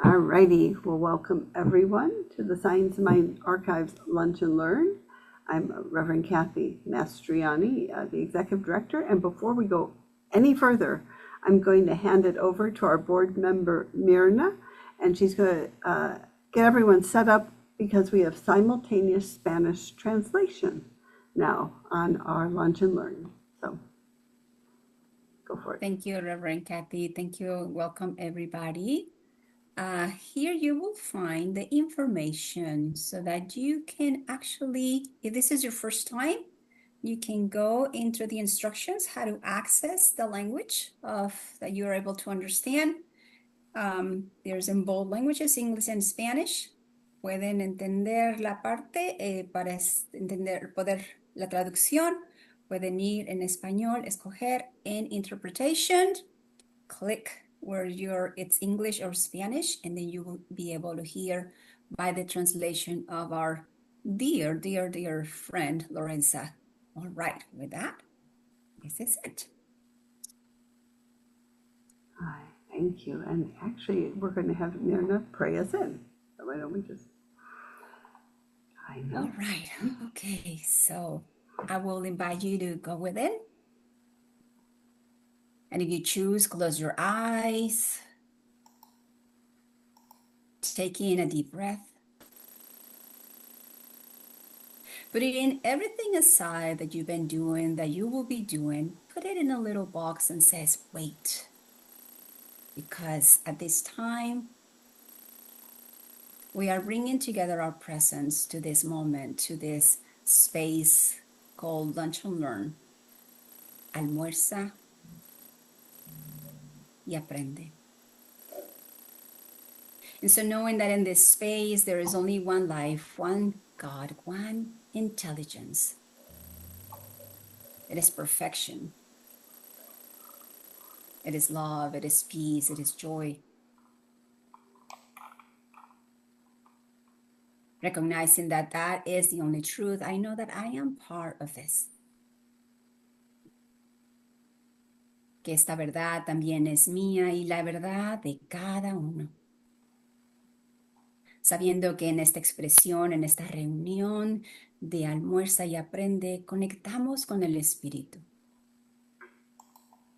Alrighty, well, welcome everyone to the Science Mind Archives Lunch and Learn. I'm Reverend Kathy Mastriani, the Executive Director, and before we go any further, I'm going to hand it over to our board member, Mirna, and she's going to get everyone set up because we have simultaneous Spanish translation now on our Lunch and Learn. So, go for it. Thank you, Reverend Kathy. Thank you. Welcome, everybody. Here you will find the information so that you can actually, if this is your first time, you can go into the instructions how to access the language that you are able to understand. There's in both languages, English and Spanish. Pueden entender la parte para poder la traducción. Pueden ir en español, escoger en interpretation, click where it's English or Spanish, and then you will be able to hear by the translation of our dear friend, Lorenza. All right, with that, this is it. Hi, thank you. And actually, we're going to have Mirna pray us in. So why don't we just, I know. All right, okay, so I will invite you to go within. And if you choose, close your eyes. Take in a deep breath. Putting everything aside that you've been doing, that you will be doing, put it in a little box and says, wait. Because at this time, we are bringing together our presence to this moment, to this space called Lunch and Learn. Almuerza y aprende. And so knowing that in this space, there is only one life, one God, one intelligence. It is perfection. It is love, it is peace, it is joy. Recognizing that that is the only truth, I know that I am part of this. Que esta verdad también es mía y la verdad de cada uno. Sabiendo que en esta expresión, en esta reunión de almuerza y aprende, conectamos con el espíritu.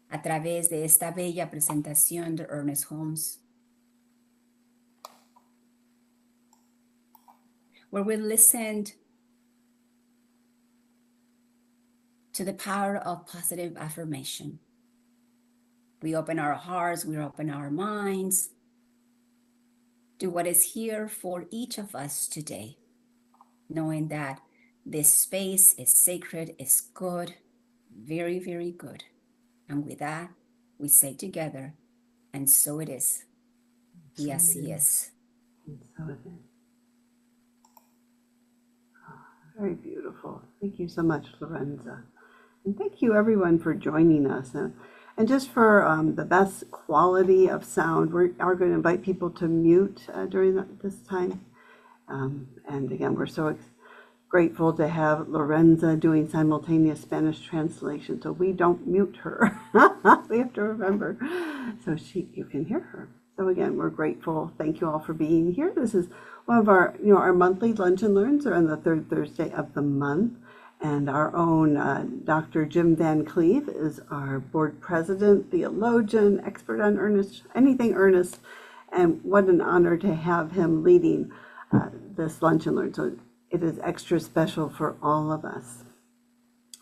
A través de esta bella presentación de Ernest Holmes, where we listened to the power of positive affirmation. We open our hearts, we open our minds to what is here for each of us today, knowing that this space is sacred, is good, very, very good. And with that, we say together, and so it is. Y así es. And so it is. Very beautiful. Thank you so much, Lorenza. And thank you everyone for joining us. And just for the best quality of sound, we are going to invite people to mute during this time. And again, we're so grateful to have Lorenza doing simultaneous Spanish translation, so we don't mute her. We have to remember, so you can hear her. So again, we're grateful. Thank you all for being here. This is one of our, our monthly Lunch and Learns are on the third Thursday of the month. And our own Dr. Jim Van Cleave is our board president, theologian, expert on anything Ernest. And what an honor to have him leading this Lunch and Learn. So it is extra special for all of us.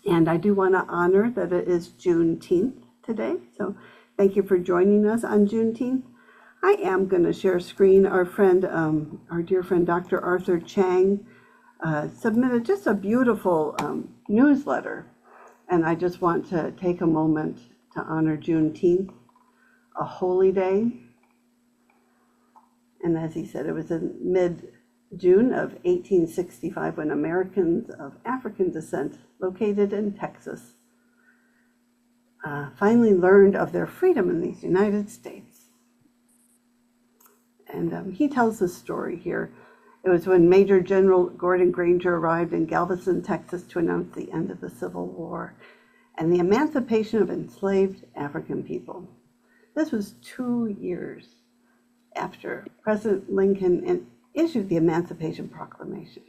And I do want to honor that it is Juneteenth today. So thank you for joining us on Juneteenth. I am going to share screen. Our dear friend, Dr. Arthur Chang, submitted just a beautiful newsletter. And I just want to take a moment to honor Juneteenth, a holy day. And as he said, it was in mid-June of 1865 when Americans of African descent located in Texas finally learned of their freedom in these United States. And he tells this story here. It was when Major General Gordon Granger arrived in Galveston, Texas to announce the end of the Civil War and the emancipation of enslaved African people. This was 2 years after President Lincoln issued the Emancipation Proclamation.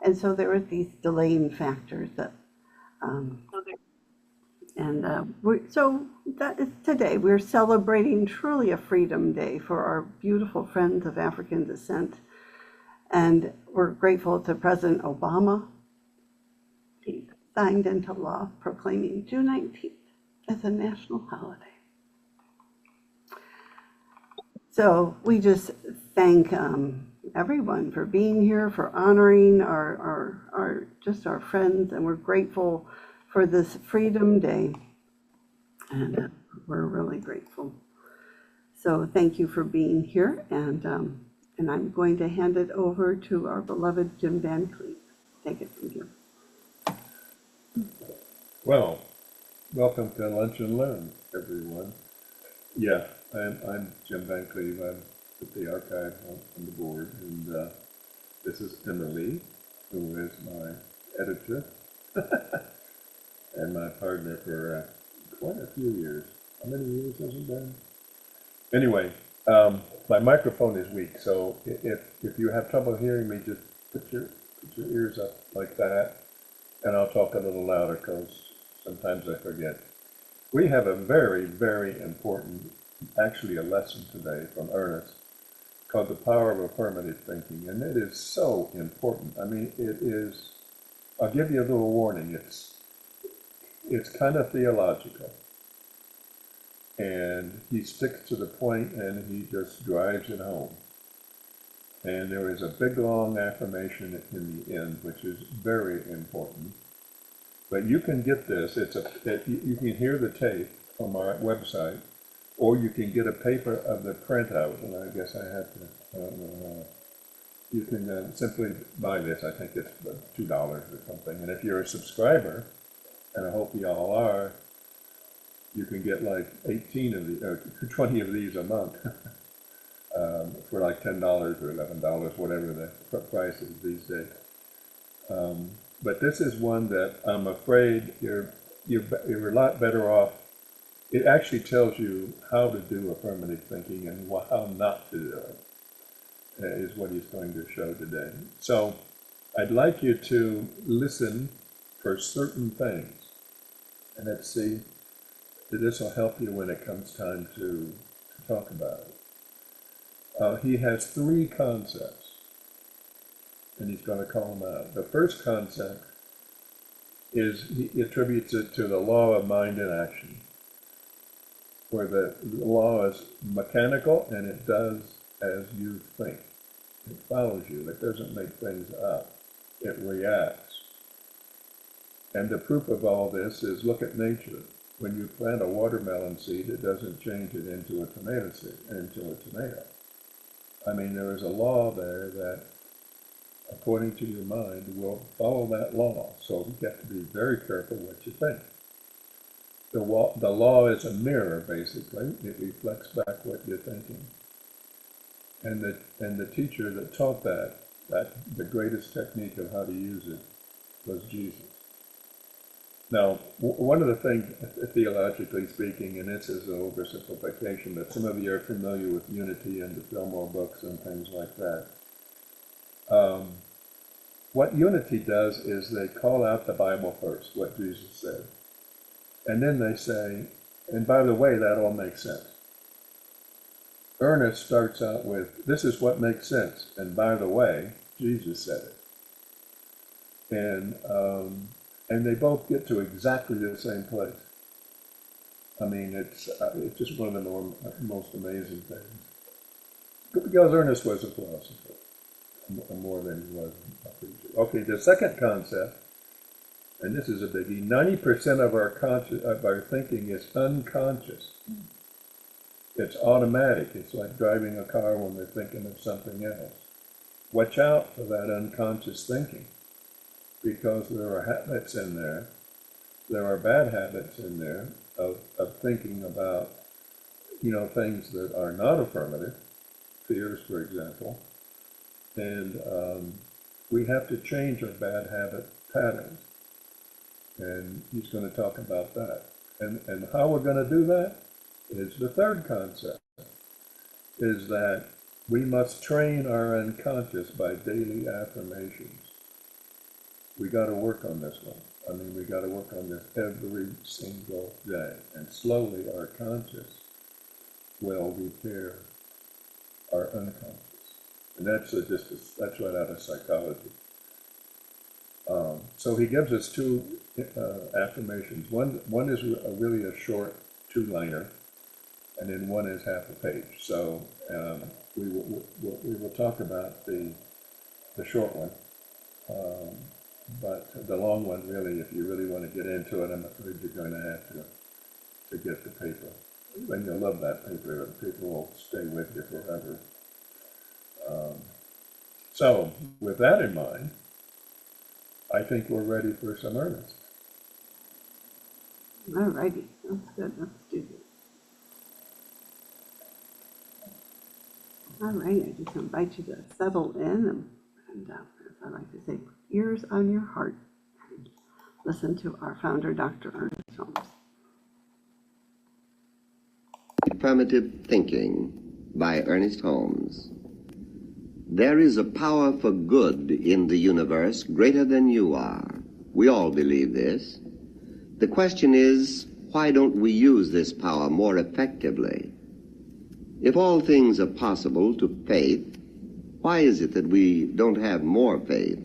And so there were these delaying factors that, so that is today. We're celebrating truly a Freedom Day for our beautiful friends of African descent. And we're grateful to President Obama. He signed into law proclaiming June 19th as a national holiday. So we just thank everyone for being here, for honoring our friends, and we're grateful for this Freedom Day, and we're really grateful. So thank you for being here, and I'm going to hand it over to our beloved Jim Van Cleave. Take it from here. Well, welcome to Lunch and Learn, everyone. Yeah, I'm Jim Van Cleave. I'm with the archive on the board, and this is Emily, who is my editor and my partner for quite a few years. How many years has it been? Anyway, my microphone is weak, so if you have trouble hearing me, just put your ears up like that, and I'll talk a little louder because sometimes I forget. We have a very, very important, actually a lesson today from Ernest called The Power of Affirmative Thinking, and it is so important. I mean, it is, I'll give you a little warning, it's kind of theological, and he sticks to the point and he just drives it home. And there is a big long affirmation in the end, which is very important. But you can get this, you can hear the tape from our website, or you can get a paper of the printout, and I guess I have to, I don't know how. You can simply buy this, I think it's $2 or something. And if you're a subscriber, and I hope you all are, you can get like 18 of these, or 20 of these a month for like $10 or $11, whatever the price is these days. But this is one that I'm afraid you're a lot better off. It actually tells you how to do affirmative thinking and how not to do it, is what he's going to show today. So I'd like you to listen for certain things, and let's see if this will help you when it comes time to talk about it. He has 3 concepts, and he's going to call them out. The first concept is, he attributes it to the law of mind and action, where the law is mechanical and it does as you think. It follows you. It doesn't make things up. It reacts. And the proof of all this is, look at nature. When you plant a watermelon seed, it doesn't change it into a tomato seed, into a tomato. I mean, there is a law there that, according to your mind, will follow that law. So you have to be very careful what you think. The law is a mirror, basically. It reflects back what you're thinking. And the teacher that taught that the greatest technique of how to use it was Jesus. Now, one of the things, theologically speaking, and this is an oversimplification, but some of you are familiar with Unity and the Fillmore books and things like that. What Unity does is they call out the Bible first, what Jesus said. And then they say, and by the way, that all makes sense. Ernest starts out with, this is what makes sense. And by the way, Jesus said it. And they both get to exactly the same place. I mean, it's just one of the most amazing things. Because Ernest was a philosopher, more than he was a preacher. Okay, the second concept, and this is a biggie, 90% of our thinking is unconscious. It's automatic. It's like driving a car when we're thinking of something else. Watch out for that unconscious thinking, because there are habits in there. There are bad habits in there of thinking about, things that are not affirmative, fears, for example. And we have to change our bad habit patterns. And he's going to talk about that. And how we're going to do that is the third concept, is that We must train our unconscious by daily affirmations. We got to work on this one. I mean, we got to work on this every single day. And slowly our conscious will repair our unconscious. And that's that's right out of psychology. So he gives us two affirmations. One is really a short two-liner, and then one is half a page. So we will talk about the short one, but the long one, really, if you really want to get into it, I'm afraid you're going to have to get the paper. And you'll love that paper. The paper will stay with you forever. So with that in mind, I think we're ready for some Ernest. All righty, that's good. Let's do this. All right, I just invite you to settle in and as I like to say, put ears on your heart and listen to our founder, Dr. Ernest Holmes. Affirmative Thinking by Ernest Holmes. There is a power for good in the universe greater than you are. We all believe this. The question is, why don't we use this power more effectively? If all things are possible to faith, why is it that we don't have more faith?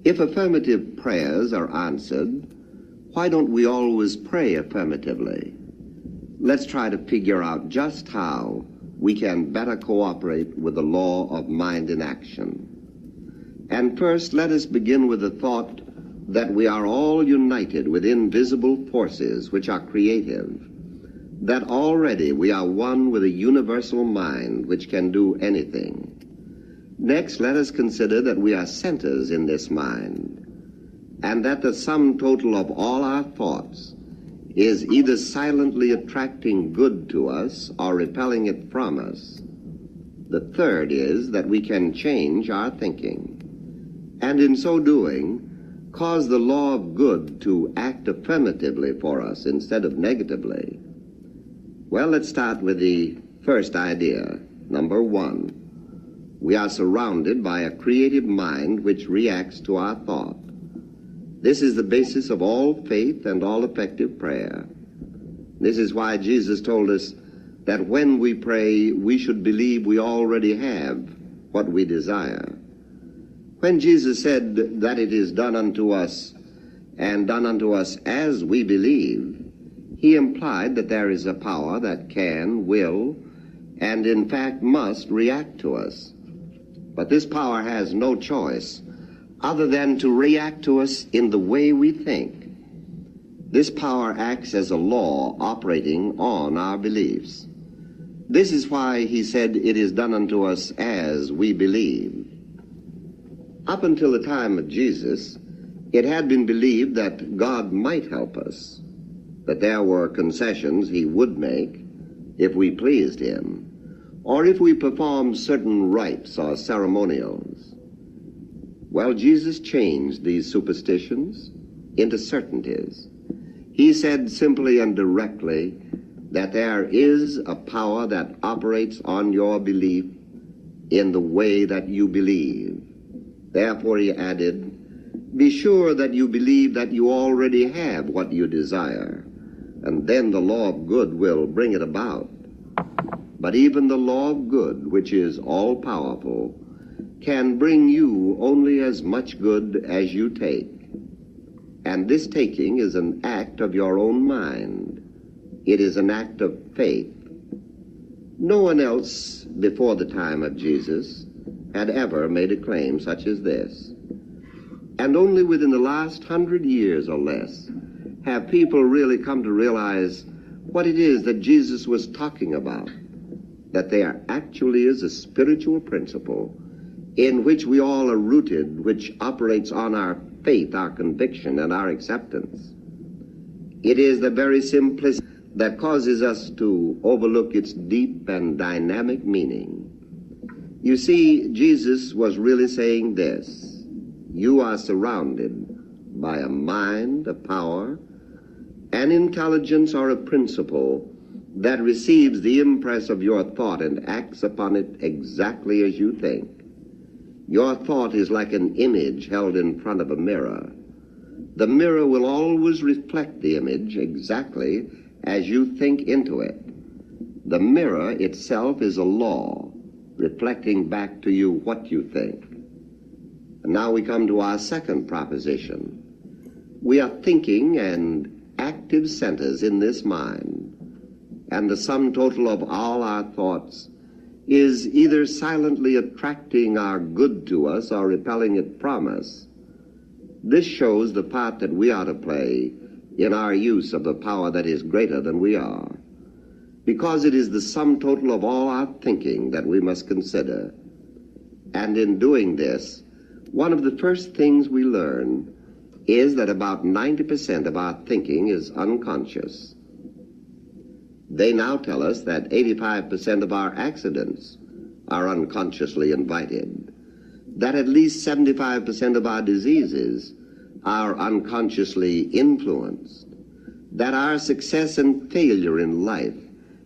If affirmative prayers are answered, why don't we always pray affirmatively? Let's try to figure out just how we can better cooperate with the law of mind in action. And first, let us begin with the thought that we are all united with invisible forces which are creative, that already we are one with a universal mind which can do anything. Next, let us consider that we are centers in this mind, and that the sum total of all our thoughts is either silently attracting good to us or repelling it from us. The third is that we can change our thinking, and in so doing, cause the law of good to act affirmatively for us instead of negatively. Well, let's start with the first idea. Number one, we are surrounded by a creative mind which reacts to our thought. This is the basis of all faith and all effective prayer. This is why Jesus told us that when we pray, we should believe we already have what we desire. When Jesus said that it is done unto us, and done unto us as we believe, he implied that there is a power that can, will, and in fact must react to us. But this power has no choice other than to react to us in the way we think. This power acts as a law operating on our beliefs. This is why he said it is done unto us as we believe. Up until the time of Jesus, it had been believed that God might help us, that there were concessions he would make if we pleased him, or if we performed certain rites or ceremonials. Well, Jesus changed these superstitions into certainties. He said simply and directly that there is a power that operates on your belief in the way that you believe. Therefore, he added, be sure that you believe that you already have what you desire, and then the law of good will bring it about. But even the law of good, which is all-powerful, can bring you only as much good as you take. And this taking is an act of your own mind. It is an act of faith. No one else before the time of Jesus had ever made a claim such as this. And only within the last 100 years or less have people really come to realize what it is that Jesus was talking about, that there actually is a spiritual principle in which we all are rooted, which operates on our faith, our conviction, and our acceptance. It is the very simplicity that causes us to overlook its deep and dynamic meaning. You see, Jesus was really saying this: you are surrounded by a mind, a power, an intelligence, or a principle that receives the impress of your thought and acts upon it exactly as you think. Your thought is like an image held in front of a mirror. The mirror will always reflect the image exactly as you think into it. The mirror itself is a law, reflecting back to you what you think. And now we come to our second proposition. We are thinking and active centers in this mind, and the sum total of all our thoughts is either silently attracting our good to us or repelling it from us. This shows the part that we are to play in our use of the power that is greater than we are, because it is the sum total of all our thinking that we must consider. And in doing this, one of the first things we learn is that about 90% of our thinking is unconscious. They now tell us that 85% of our accidents are unconsciously invited, that at least 75% of our diseases are unconsciously influenced, that our success and failure in life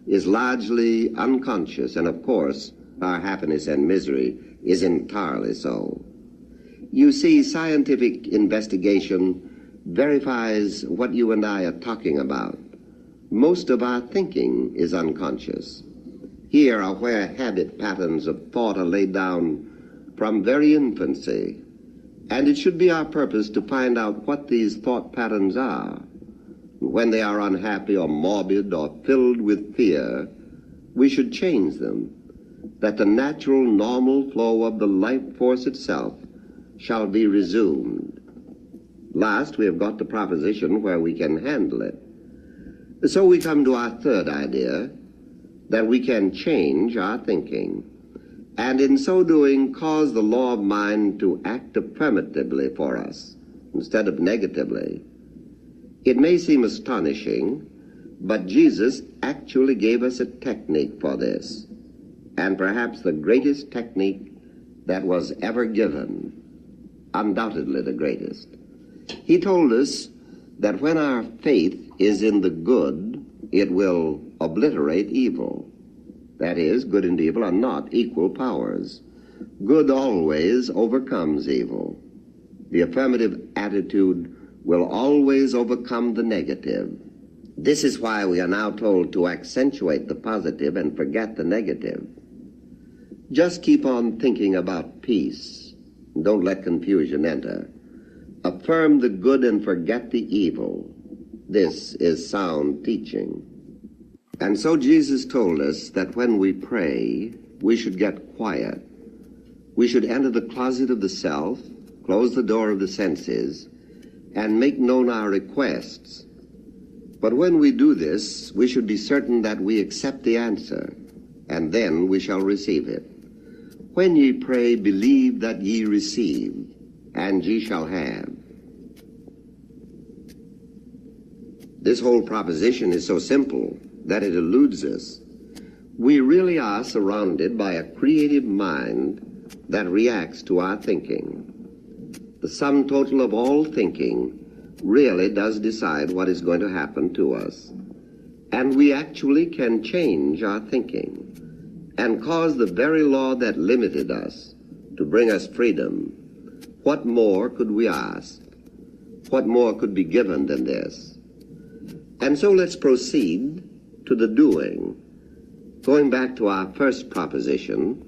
is largely unconscious, and of course, our happiness and misery is entirely so. You see, scientific investigation verifies what you and I are talking about. Most of our thinking is unconscious. Here are where habit patterns of thought are laid down from very infancy, and it should be our purpose to find out what these thought patterns are. When they are unhappy or morbid or filled with fear, we should change them, that the natural, normal flow of the life force itself shall be resumed. Last, we have got the proposition where we can handle it. So we come to our third idea, that we can change our thinking, and in so doing cause the law of mind to act affirmatively for us instead of negatively. It may seem astonishing, but Jesus actually gave us a technique for this, and perhaps the greatest technique that was ever given, undoubtedly the greatest. He told us that when our faith is in the good, it will obliterate evil. That is, good and evil are not equal powers. Good always overcomes evil. The affirmative attitude will always overcome the negative. This is why we are now told to accentuate the positive and forget the negative. Just keep on thinking about peace. Don't let confusion enter. Affirm the good and forget the evil. This is sound teaching. And so Jesus told us that when we pray, we should get quiet. We should enter the closet of the self, close the door of the senses, and make known our requests. But when we do this, we should be certain that we accept the answer, and then we shall receive it. When ye pray, believe that ye receive, and ye shall have. This whole proposition is so simple that it eludes us. We really are surrounded by a creative mind that reacts to our thinking. The sum total of all thinking really does decide what is going to happen to us. And we actually can change our thinking and cause the very law that limited us to bring us freedom. What more could we ask? What more could be given than this? And so let's proceed to the doing. Going back to our first proposition,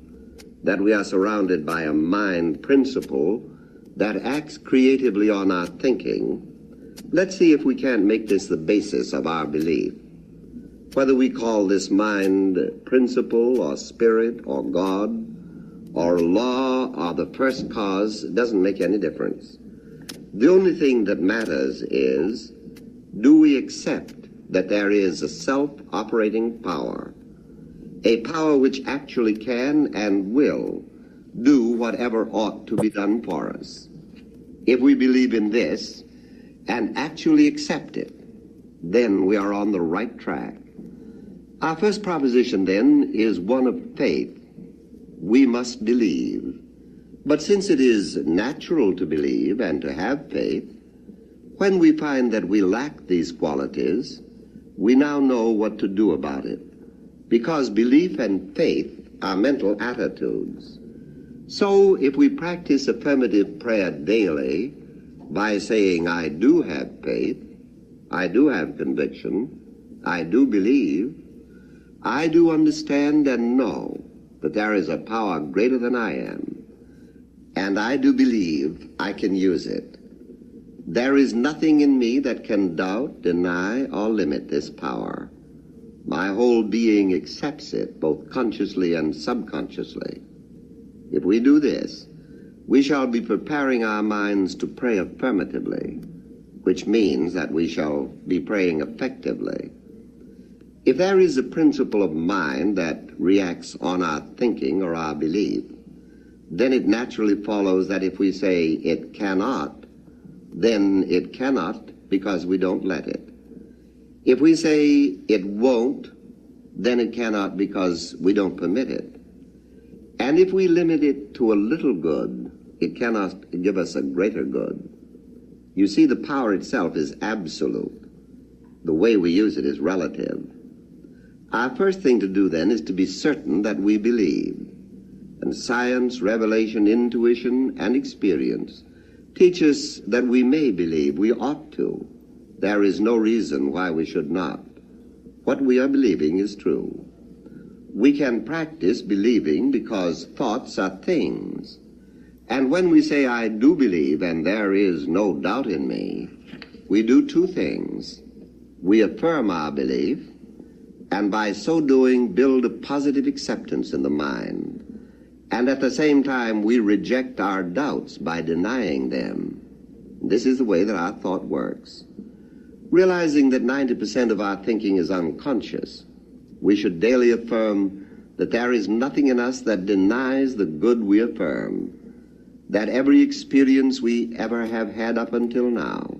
that we are surrounded by a mind principle that acts creatively on our thinking, let's see if we can't make this the basis of our belief. Whether we call this mind principle or spirit or God or law or the first cause, doesn't make any difference. The only thing that matters is, do we accept that there is a self-operating power, a power which actually can and will do whatever ought to be done for us? If we believe in this and actually accept it, then we are on the right track. Our first proposition, then, is one of faith. We must believe. But since it is natural to believe and to have faith, when we find that we lack these qualities, we now know what to do about it, because belief and faith are mental attitudes. So if we practice affirmative prayer daily by saying, I do have faith, I do have conviction, I do believe, I do understand and know that there is a power greater than I am, and I do believe I can use it. There is nothing in me that can doubt, deny, or limit this power. My whole being accepts it, both consciously and subconsciously. If we do this, we shall be preparing our minds to pray affirmatively, which means that we shall be praying effectively. If there is a principle of mind that reacts on our thinking or our belief, then it naturally follows that if we say it cannot, then it cannot because we don't let it. If we say it won't, then it cannot because we don't permit it. And if we limit it to a little good, it cannot give us a greater good. You see, the power itself is absolute. The way we use it is relative. Our first thing to do then is to be certain that we believe. And science, revelation, intuition, and experience teach us that we may believe, we ought to. There is no reason why we should not. What we are believing is true. We can practice believing because thoughts are things. And when we say, I do believe, and there is no doubt in me, we do two things. We affirm our belief, and by so doing, build a positive acceptance in the mind. And at the same time, we reject our doubts by denying them. This is the way that our thought works. Realizing that 90% of our thinking is unconscious, we should daily affirm that there is nothing in us that denies the good we affirm, that every experience we ever have had up until now,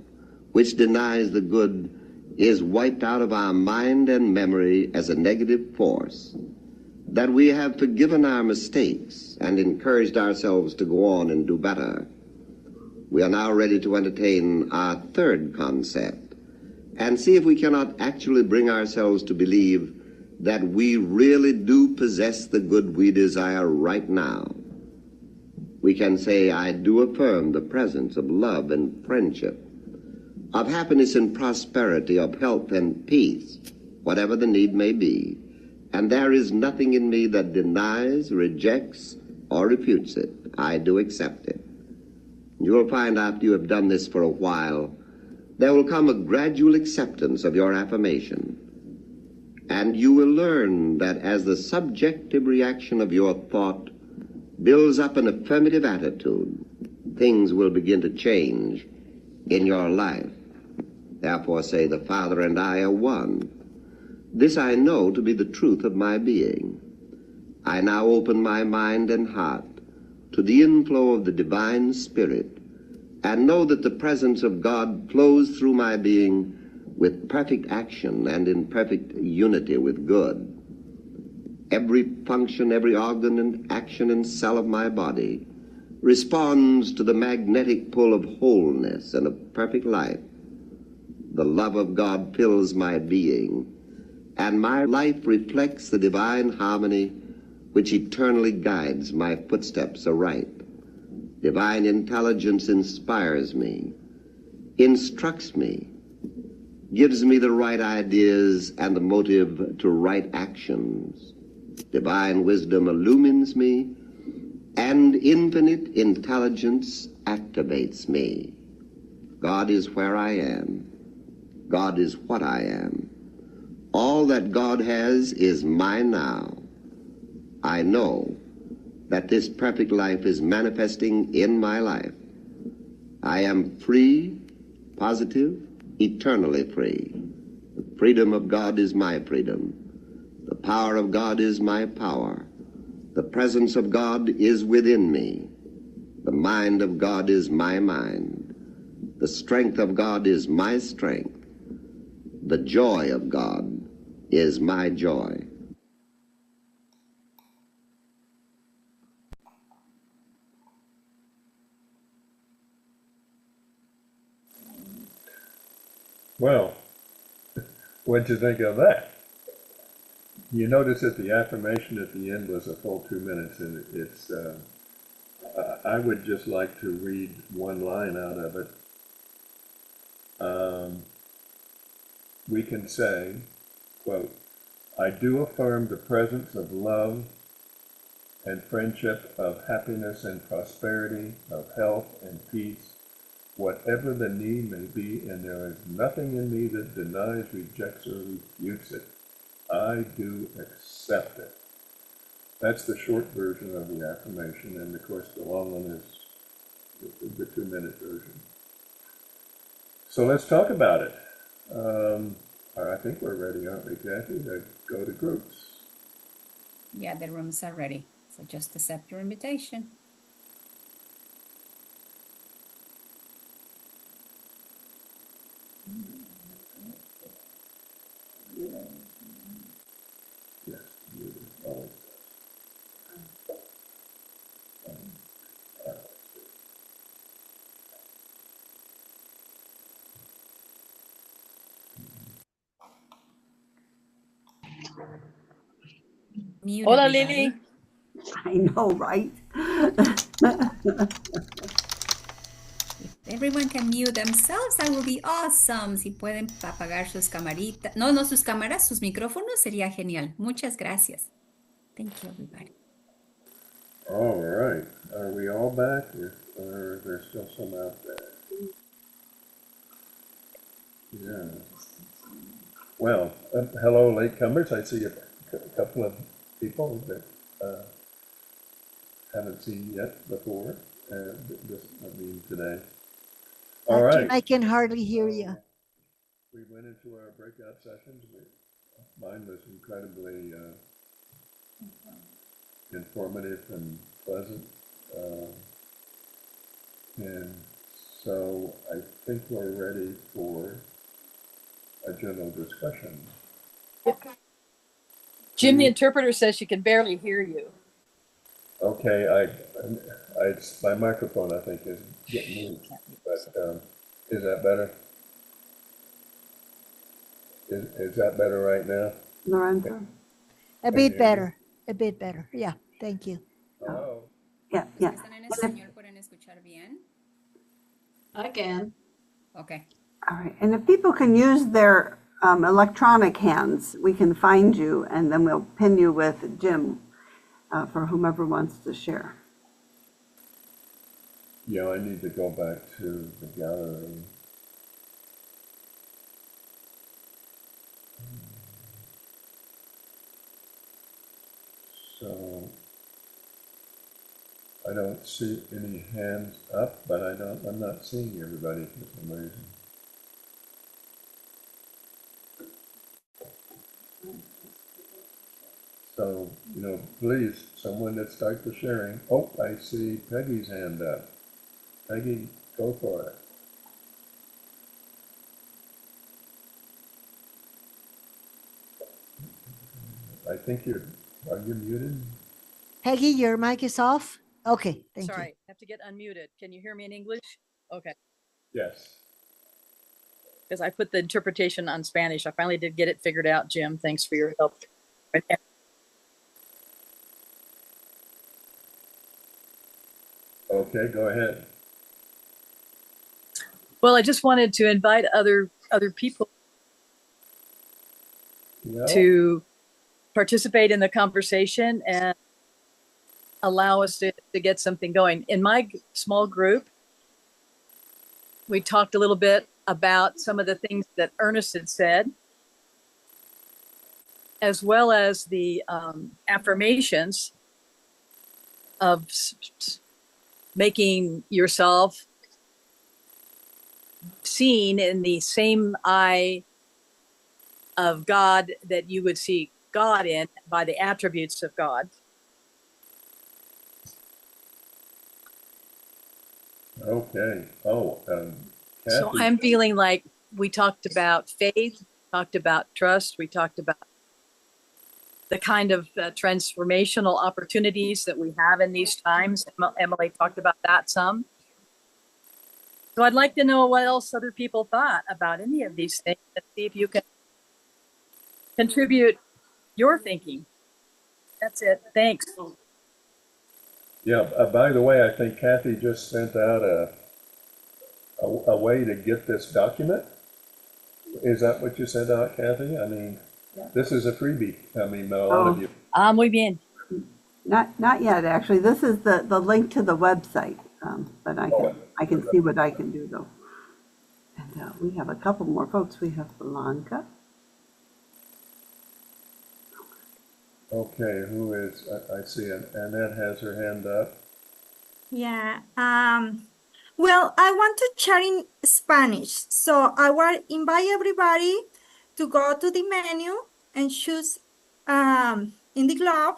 which denies the good, is wiped out of our mind and memory as a negative force, that we have forgiven our mistakes and encouraged ourselves to go on and do better. We are now ready to entertain our third concept and see if we cannot actually bring ourselves to believe that we really do possess the good we desire right now. We can say, I do affirm the presence of love and friendship, of happiness and prosperity, of health and peace, whatever the need may be. And there is nothing in me that denies, rejects, or refutes it. I do accept it. You will find after you have done this for a while, there will come a gradual acceptance of your affirmation. And you will learn that as the subjective reaction of your thought builds up an affirmative attitude, things will begin to change in your life. Therefore say, the Father and I are one. This I know to be the truth of my being. I now open my mind and heart to the inflow of the divine Spirit and know that the presence of God flows through my being with perfect action and in perfect unity with good. Every function, every organ and action and cell of my body responds to the magnetic pull of wholeness and of perfect life. The love of God fills my being, and my life reflects the divine harmony which eternally guides my footsteps aright. Divine intelligence inspires me, instructs me, gives me the right ideas and the motive to right actions. Divine wisdom illumines me, and infinite intelligence activates me. God is where I am. God is what I am. All that God has is mine now. I know that this perfect life is manifesting in my life. I am free, positive, eternally free. The freedom of God is my freedom. The power of God is my power. The presence of God is within me. The mind of God is my mind. The strength of God is my strength. The joy of God is my joy. Well, What'd you think of that? You notice that the affirmation at the end was a full 2 minutes, and it's, I would just like to read one line out of it. We can say, quote, I do affirm the presence of love and friendship, of happiness and prosperity, of health and peace, whatever the need may be, and there is nothing in me that denies, rejects, or refutes it. I do accept it. That's the short version of the affirmation, and of course the long one is the 2-minute version. So let's talk about it. I think we're ready, aren't we, Kathy, to go to groups? Yeah, the rooms are ready. So just accept your invitation. Yes. Oh. Mute Hola, everybody. Lily. I know, right? If everyone can mute themselves, that will be awesome. Si pueden apagar sus camaritas, no sus cámaras, sus micrófonos, sería genial. Muchas gracias. Thank you, everybody. All right. Are we all back, or is there still some out there? Yeah. Well, hello, latecomers. I see a couple of people that haven't seen yet before. Today. All right. I can hardly hear you. We went into our breakout sessions. Mine was incredibly informative and pleasant. And so I think we're ready for a general discussion. Jim, the interpreter says she can barely hear you. Okay, it's my microphone, I think, is getting moved, but is that better? Is that better right now? Lorenzo? A bit better. A bit better. Yeah, thank you. Hello? Yeah, yeah. ¿Están en español? ¿Pueden escuchar bien? I can. Okay. All right. And if people can use their electronic hands, we can find you, and then we'll pin you with Jim for whomever wants to share. Yeah, I need to go back to the gallery. So I don't see any hands up, but I'm not seeing everybody for some reason. So, please, someone that start the sharing. Oh, I see Peggy's hand up. Peggy, go for it. I think are you muted? Peggy, your mic is off? Okay, thank Sorry, you. have to get unmuted. Can you hear me in English? Okay. Yes. Because I put the interpretation on Spanish. I finally did get it figured out, Jim. Thanks for your help. Okay, go ahead. Well, I just wanted to invite other people to participate in the conversation and allow us to get something going. In my small group, we talked a little bit about some of the things that Ernest had said, as well as the affirmations of making yourself seen in the same eye of God that you would see God in by the attributes of God. Okay. Oh, So Kathy. I'm feeling like we talked about faith, talked about trust, we talked about the kind of transformational opportunities that we have in these times. Emily talked about that some. So I'd like to know what else other people thought about any of these things and see if you can contribute your thinking. That's it. Thanks. Yeah, by the way, I think Kathy just sent out a way to get this document. Is that what you sent out, Kathy? I mean, this is a freebie. I mean, a lot of you. Muy bien. Not yet, actually. This is the link to the website, but I can see what I can do though. And we have a couple more folks. We have Blanca. Okay, who is, I see Annette has her hand up. Yeah. Well, I want to chat in Spanish. So I will invite everybody to go to the menu and choose in the glove.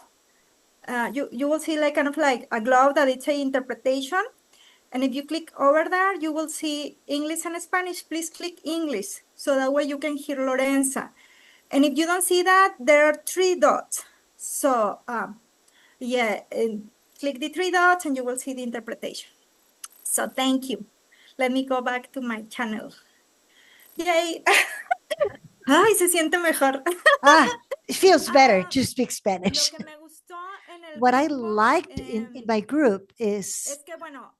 You will see like kind of like a glove that it's a interpretation. And if you click over there, you will see English and Spanish. Please click English so that way you can hear Lorenza. And if you don't see that, there are 3 dots. So yeah, and click the 3 dots and you will see the interpretation. So thank you. Let me go back to my channel. Yay. Ay, se siente mejor. It feels better to speak Lo Spanish. que me gustó en el What I grupo, liked in my group is es que, bueno,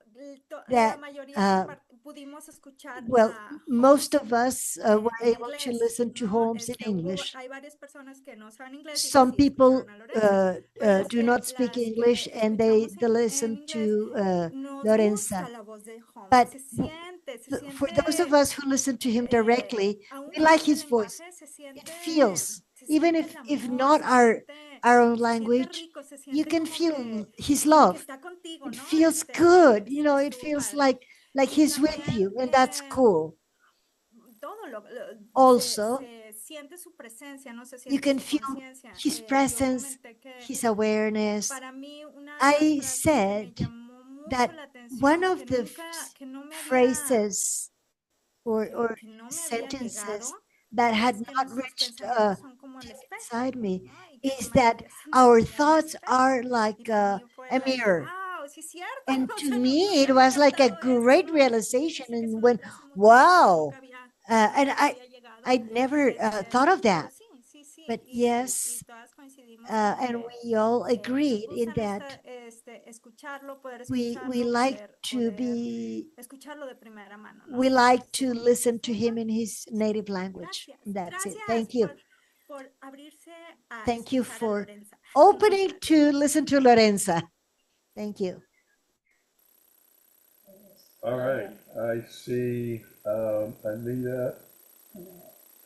la that, mayoría pudimos escuchar well, most of us were en able to inglés, listen to ¿no? Holmes in Hubo, English. hay varias personas que no saben inglés y que Some sí people escucharon a Lorenza. Pero las do not speak English and they listen inglés, to nos Lorenza. gusta la voz de Holmes. But Se siente, for those of us who listen to him directly, aún we like con his el voice. lenguaje, It feels, se even siente el if amor, not our own se siente language, rico, se you siente can como feel que, his como que love. está contigo, It ¿no? feels good, you know, it estuvo feels padre. like Y he's with también you, and that's cool. todo Also, se siente su presencia, ¿no? Se you siente can su feel conciencia. his Yo presence, comenté que his awareness. para mí una de I las frases que me said llamó mucho that la atención, one of the que no me había, phrases or que no me había sentences llegado, that had es que not nuestros reached pensamientos son como el deep espejo, inside me ¿no? Y que su is that mayoría son our como un thoughts espejo. are Y like para mí fue a like, mirror. wow, sí es cierto. And O to sea, me, nunca it me había was like a captado eso, great ¿no? realization, Sé que and se when, cumple hace mucho tiempo, wow, nunca había, and me había llegado. I'd never thought of Pero that. sí. But Y yes, todas coincidimos and we all que agreed nos in gusta that escucharlo, poder we escucharlo, like to poder escucharlo de primera mano, ¿no? we like Su to listen to him conversación. in his native language. Gracias. And that's it. Gracias Thank you. por abrirse a Thank you escuchar a for Lorenza. opening Muchas to gracias. listen to Lorenza. Thank you. All right, I see Anita.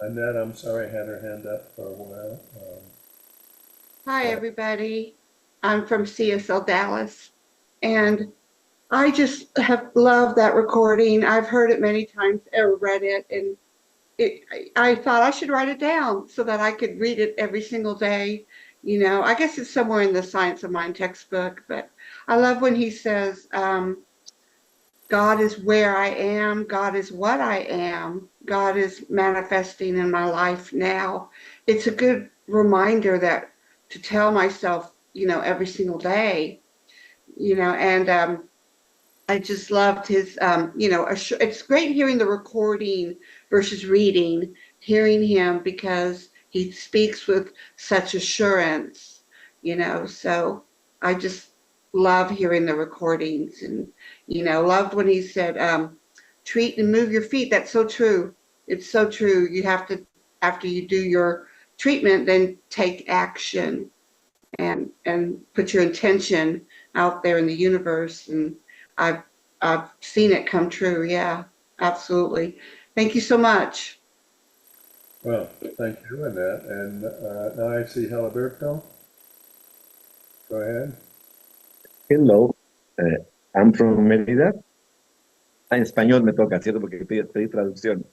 Annette, I'm sorry, had her hand up for a while. Hi, everybody. I'm from CSL Dallas, and I just have loved that recording. I've heard it many times, or read it, and I thought I should write it down so that I could read it every single day. You know, I guess it's somewhere in the Science of Mind textbook, but I love when he says, God is where I am. God is what I am. God is manifesting in my life now. It's a good reminder that to tell myself, you know, every single day, you know, and I just loved his, you know, it's great hearing the recording versus reading, hearing him because he speaks with such assurance, you know, so I just love hearing the recordings and, you know, loved when he said, treat and move your feet. That's so true. It's so true. You have to, after you do your treatment, then take action and put your intention out there in the universe. And I've seen it come true. Yeah, absolutely. Thank you so much. Well, thank you, Annette. And now I see Heliberto. Go ahead. Hello, I'm from Mérida. En español me toca, ¿cierto? Porque pedí traducción.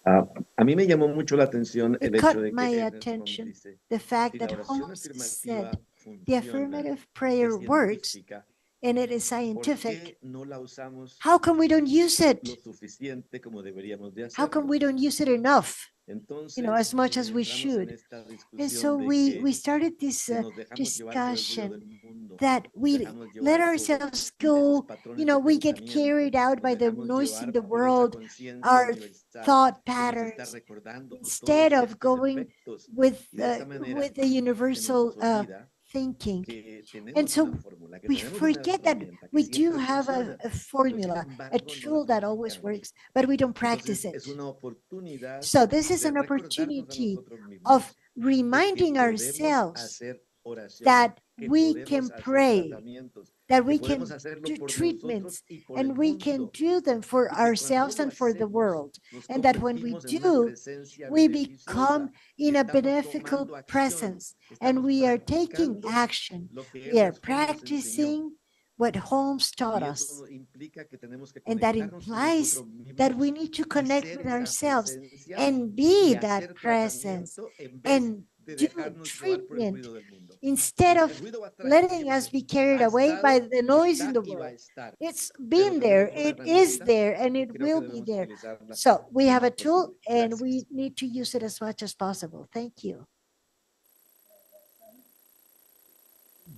A mí me llamó mucho la atención It el hecho caught de que my Ernest Holmes attention, dice, the fact si that la oración Holmes afirmativa said the funciona, affirmative es prayer works científica and it is ¿Por scientific, qué no la usamos how come we don't use lo it? suficiente como deberíamos de How come hacerlo? we don't use it enough? Entonces, As much as we entramos en should. esta And discusión so de we que started this si nos dejamos llevar por el ruido discussion del mundo, that nos we dejamos let llevar por ourselves esos go, patrones de we get pensamiento, carried out nos by the dejamos noise in llevar the por esa world, conciencia our universal thought que nos está patterns, recordando todos instead of estos going efectos, with y de esa manera the se nos universal olvida thinking. que And tenemos so una fórmula, que we tenemos una forget that herramienta que we do siempre have funciona, a pero sin formula, a embargo no la tool that always practicamos. works, but we don't practice Entonces it. es una oportunidad So this is de an recordarnos a opportunity nosotros of mismos de que reminding podemos ourselves hacer oración, that que we podemos can hacer pray, tratamientos, that que we podemos can hacerlo do por treatments, nosotros y por el and we can mundo, do them for y que cuando ourselves lo and for the hacemos world. nos And that when we convertimos en una do, presencia we beneficiosa, become que in a estamos beneficial tomando acción, presence, and estamos we are taking practicando action. lo que We are Ernest Holmes nos enseñó. practicing what Holmes taught Y us. eso implica que tenemos que And that conectarnos con implies nosotros that we mismos need to y connect ser with esa ourselves presencia and y be hacer that presence tratamiento en vez and de do dejarnos llevar por el treatment ruido del mundo. instead El of ruido va a estar ahí letting us siempre. be carried Ha away by estado, the noise in está the y va a world. estar. It's Pero been there, tenemos una it is herramienta there, and y it creo que will be debemos there. utilizarla So we lo have a más tool posible. and Gracias. we need to use it as much as possible. Thank you.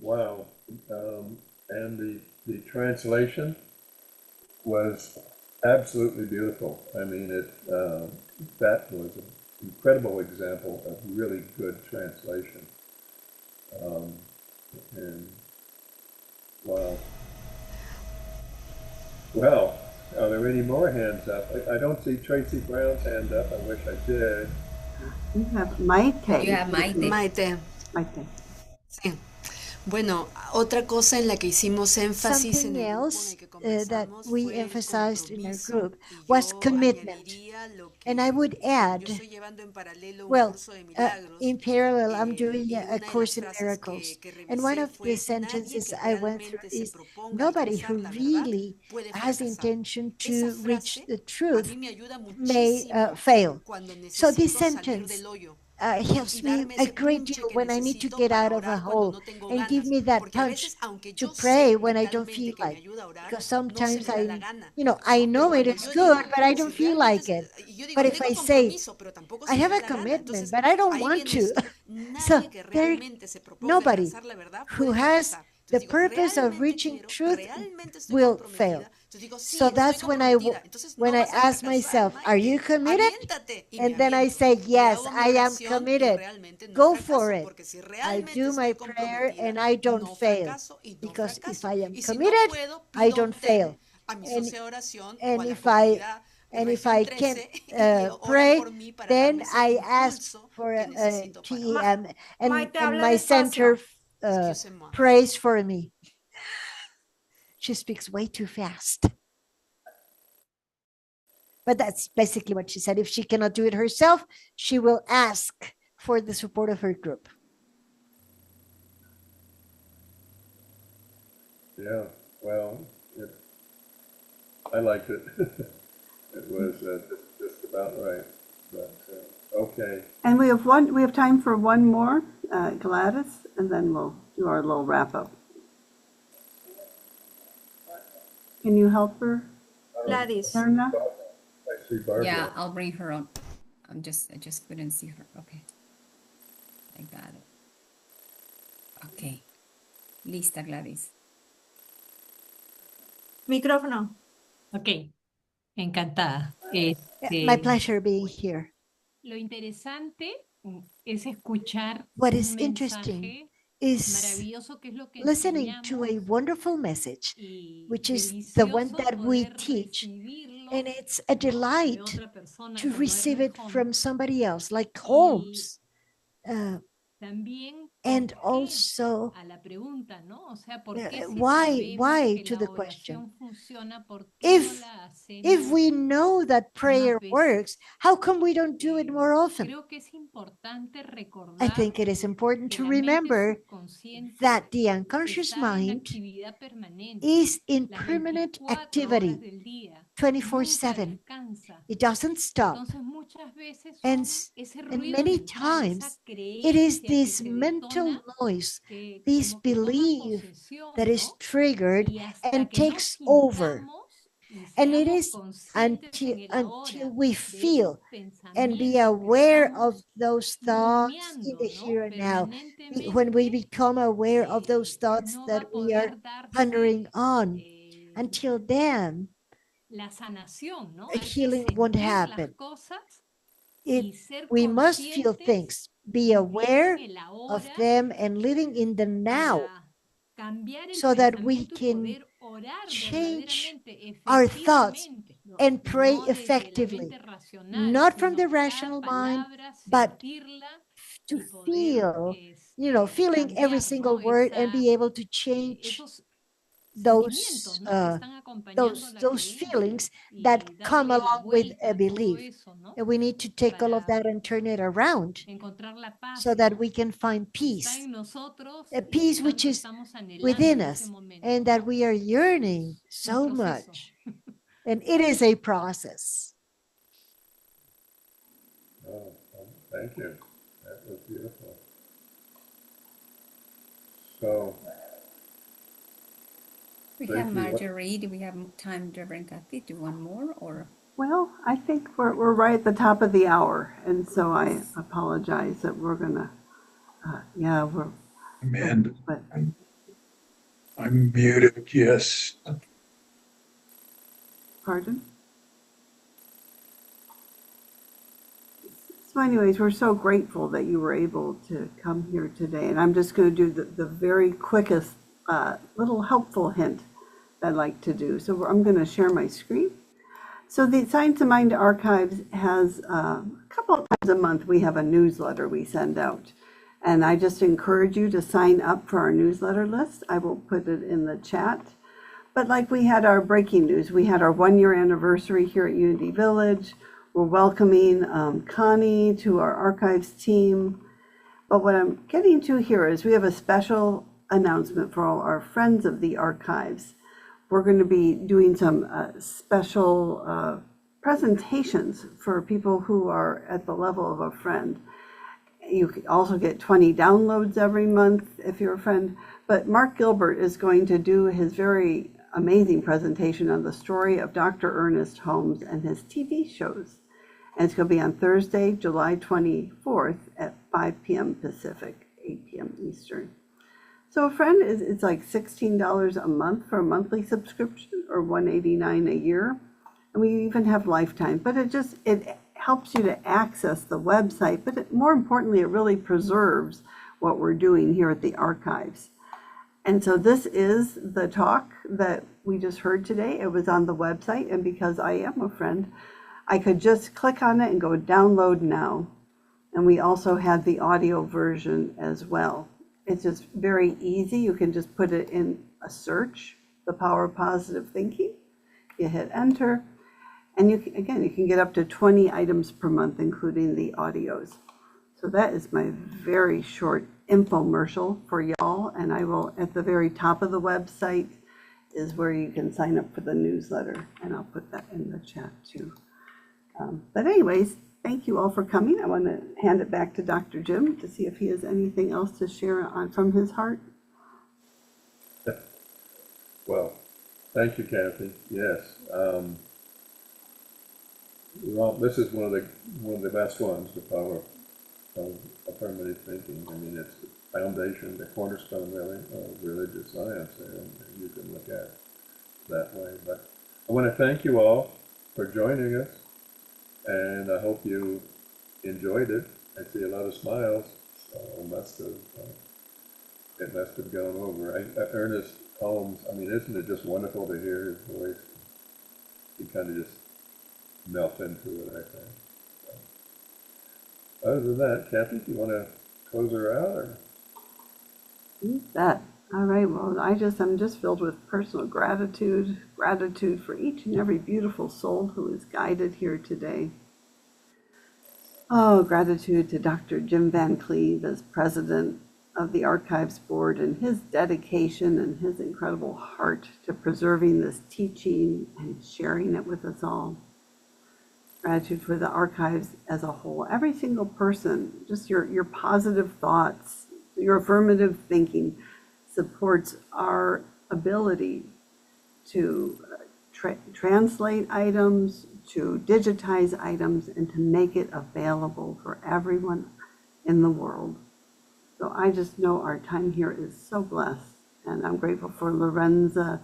Wow. And the translation was absolutely beautiful. I mean, that was an incredible example of really good translation. And wow. Well, are there any more hands up? I don't see Tracy Brown's hand up. I wish I did. We have Maite. You have Maite. Maite, Maite. sí. Bueno, otra cosa en la que hicimos énfasis en Something el grupo en else el que that conversamos we fue el emphasized in our compromiso group y was yo commitment. añadiría lo And I que would yo add, estoy llevando en paralelo un well, curso de milagros in parallel, I'm doing y a una de las course in frases miracles. que And one revisé of the fue nadie sentences que I went through realmente se is proponga nobody alcanzar who la verdad really puede has the fracasar. intention Esa to reach frase the a truth mí me ayuda may muchísimo fail. cuando So this necesito salir sentence del hoyo helps y me darme a ese great punche deal que when I need to necesito get para out of a orar cuando hole no tengo and give ganas. me that Porque a punch veces, aunque to yo pray sé when I don't mentalmente feel que me like. ayuda a orar, Because no se sometimes me da la gana. I ¿no? know Pero it cuando is yo good, digo, but I si don't feel realmente, like it. yo digo, But if tengo I say, compromiso, pero tampoco I se me have da a la gana. commitment, Entonces, but I don't ahí want viene to. esto. So Nadie que there, realmente se proponga nobody alcanzar la verdad who puede has fracasar. the Entonces digo, purpose of realmente reaching quiero, truth realmente estoy will fail. comprometida. Entonces digo, sí, So estoy that's when comprometida. Entonces when no I vas a ask fracasar, myself, are you Maite. committed? Aviéntate. Y me And then I aviento. say, Y yes, hago mi I am oración y committed. realmente no Go for fracaso. it. Porque si I realmente do my estoy prayer comprometida, and I don't no fail. fracaso y no Because if fracaso. I am Y si no committed, puedo, I pido don't fail. a mi And, socia de oración o and a la if I comunidad and if región I can't 13 y ora pray, por mí para then darme ese I ask impulso for que a necesito para orar. TEM, Maite, and habla my center despacio. Excusez-moi. prays for me. She speaks way too fast. But that's basically what she said. If she cannot do it herself, she will ask for the support of her group. Yeah, well, I liked it. It was just about right. But okay. And we have time for one more, Gladys, and then we'll do our little wrap up. Can you help her, Gladys. Erna? I see Barbara. Yeah, I'll bring her on. I just couldn't see her. Okay. I got it. Okay. Lista, Gladys. Micrófono. Ok, encantada. My pleasure being here. Lo interesante es escuchar What un is interesting mensaje is maravilloso que es lo que listening to a enseñamos wonderful message, y which is the one delicioso that we poder teach. recibirlo, And it's a ¿no?, de delight otra persona to como receive Ernest it Holmes. from somebody else, like Y Holmes. también And por qué also, a la pregunta, ¿no? O sea, ¿por qué si why sabemos que to la the question? oración funciona, por qué no If la if we hacemos know that prayer más veces? works, how come we don't do it more often? Creo que es importante I recordar think it is important que to la mente remember subconsciente that the unconscious está en mind actividad permanente is in las permanent 24 horas activity del día. 24/7. It doesn't stop. And many times it is this mental noise, this belief that is triggered and takes over. And it is until we feel and be aware of those thoughts in the here and now. When we become aware of those thoughts that we are pondering on, until then, healing won't happen. We must feel things, be aware of them, and living in the now, so that we can change our thoughts and pray effectively, not from the rational mind, but to feel, feeling every single word and be able to change those feelings that come along with a belief. And we need to take all of that and turn it around so that we can find peace, a peace which is within us and that we are yearning so much. And it is a process. Oh, thank you. That was beautiful. So, we have Marjorie. Do we have time, Reverend Kathy, to one more, or? Well, I think we're right at the top of the hour, and so I apologize that we're gonna. We're. Amanda, I'm muted. Yes. Pardon? So anyways, we're so grateful that you were able to come here today. And I'm just going to do the very quickest little helpful hint that I'd like to do. So I'm going to share my screen. So the Science of Mind Archives has a couple of times a month, we have a newsletter we send out. And I just encourage you to sign up for our newsletter list. I will put it in the chat. But like we had our breaking news, we had our 1-year anniversary here at Unity Village. We're welcoming Connie to our archives team. But what I'm getting to here is we have a special announcement for all our friends of the archives. We're going to be doing some special presentations for people who are at the level of a friend. You can also get 20 downloads every month if you're a friend. But Mark Gilbert is going to do his very amazing presentation on the story of Dr. Ernest Holmes and his TV shows. And it's going to be on Thursday, July 24th at 5 p.m. Pacific, 8 p.m. Eastern. So a friend it's like $16 a month for a monthly subscription or $189 a year. And we even have lifetime, but it helps you to access the website. But more importantly, it really preserves what we're doing here at the archives. And so this is the talk that we just heard today. It was on the website, and because I am a friend, I could just click on it and go download now. And we also had the audio version as well. It's just very easy. You can just put it in a search, the Power of Positive Thinking. You hit enter, and you can get up to 20 items per month, including the audios. So that is my very short infomercial for y'all, and I will, at the very top of the website is where you can sign up for the newsletter, and I'll put that in the chat too. But anyways, thank you all for coming. I want to hand it back to Dr. Jim to see if he has anything else to share from his heart. Well, thank you, Kathy. Yes. Well, this is one of the best ones, the Power of Affirmative Thinking. I mean, it's the foundation, the cornerstone, really, of religious science, and you can look at it that way. But I want to thank you all for joining us, and I hope you enjoyed it. I see a lot of smiles, so it must have gone over. Ernest Holmes, I mean, isn't it just wonderful to hear his voice? You kind of just melt into it, I think. Other than that, Kathy, do you want to close her out? Or? You bet. All right. Well, I'm just filled with personal gratitude for each and every beautiful soul who is guided here today. Oh, gratitude to Dr. Jim Van Cleave as president, of the Archives Board and his dedication and his incredible heart to preserving this teaching and sharing it with us all. Gratitude for the archives as a whole. Every single person, just your positive thoughts, your affirmative thinking supports our ability to translate items, to digitize items, and to make it available for everyone in the world. So I just know our time here is so blessed, and I'm grateful for Lorenza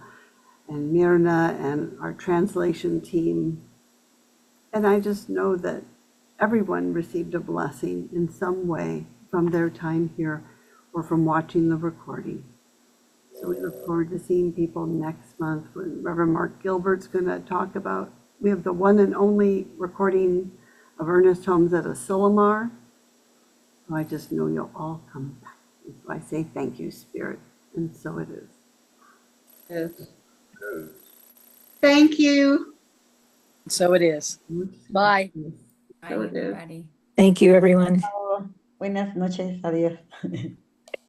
and Mirna and our translation team. And I just know that everyone received a blessing in some way from their time here or from watching the recording. So we look forward to seeing people next month when Reverend Mark Gilbert's going to talk about, we have the one and only recording of Ernest Holmes at a Silomar. So I just know you'll all come back. And so I say thank you, Spirit. And so it is. Yes. Thank you. So it is. Bye. Bye, everybody. Thank you, everyone. Buenas noches. Adiós.